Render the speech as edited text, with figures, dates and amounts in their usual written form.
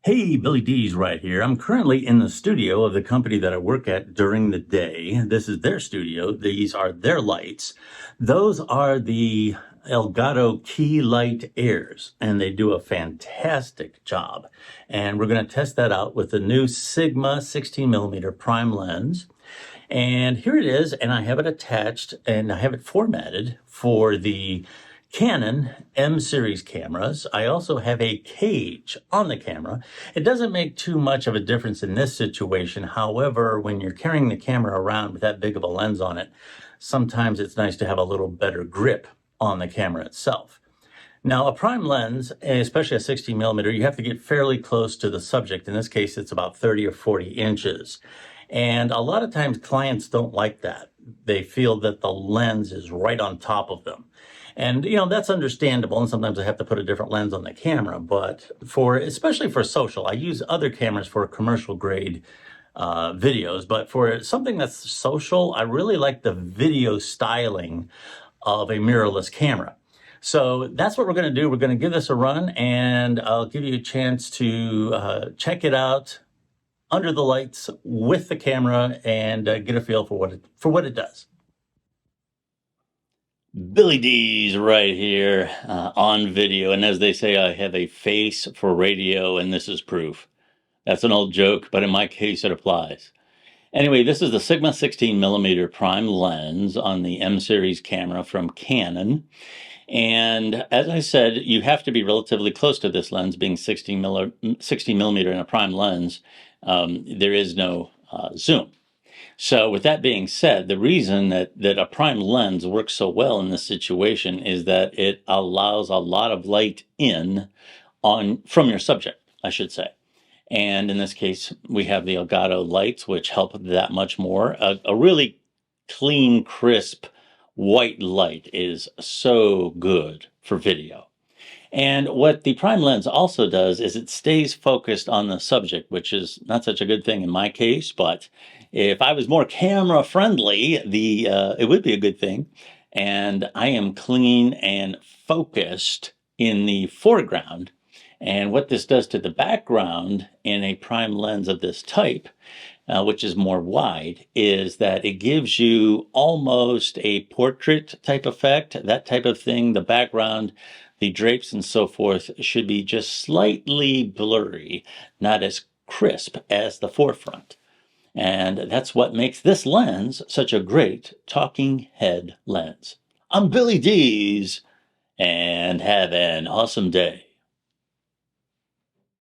Hey, Billy D's right here. I'm currently in the studio of the company that I work at during the day. This is their studio. These are their lights. Those are the Elgato Key Light Airs, and they do a fantastic job. And we're going to test that out with the new Sigma 16mm prime lens. And here it is, and I have it attached and I have it formatted for the Canon M series cameras. I also have a cage on the camera. It doesn't make too much of a difference in this situation. However, when you're carrying the camera around with that big of a lens on it, sometimes it's nice to have a little better grip on the camera itself. Now, a prime lens, especially a 16mm, you have to get fairly close to the subject. In this case, it's about 30 or 40 inches. And a lot of times clients don't like that. They feel that the lens is right on top of them. And, that's understandable. And sometimes I have to put a different lens on the camera. But especially for social, I use other cameras for commercial grade videos. But for something that's social, I really like the video styling of a mirrorless camera. So that's what we're going to do. We're going to give this a run, and I'll give you a chance to check it out under the lights with the camera and get a feel for what it does. Billy D's right here on video, and as they say, I have a face for radio, and this is proof. That's an old joke, but in my case, it applies. Anyway, this is the Sigma 16mm prime lens on the M series camera from Canon. And as I said, you have to be relatively close to this lens, being 60 millimeter in a prime lens. There is no zoom. So with that being said, the reason that a prime lens works so well in this situation is that it allows a lot of light in from your subject, I should say. And in this case, we have the Elgato lights, which help that much more. A really clean, crisp, white light is so good for video. And what the prime lens also does is it stays focused on the subject, which is not such a good thing in my case, but if I was more camera friendly, it would be a good thing. And I am clean and focused in the foreground. And what this does to the background in a prime lens of this type, which is more wide, is that it gives you almost a portrait type effect, that type of thing. The background, the drapes and so forth should be just slightly blurry, not as crisp as the forefront. And that's what makes this lens such a great talking head lens. I'm Billy D's, and have an awesome day.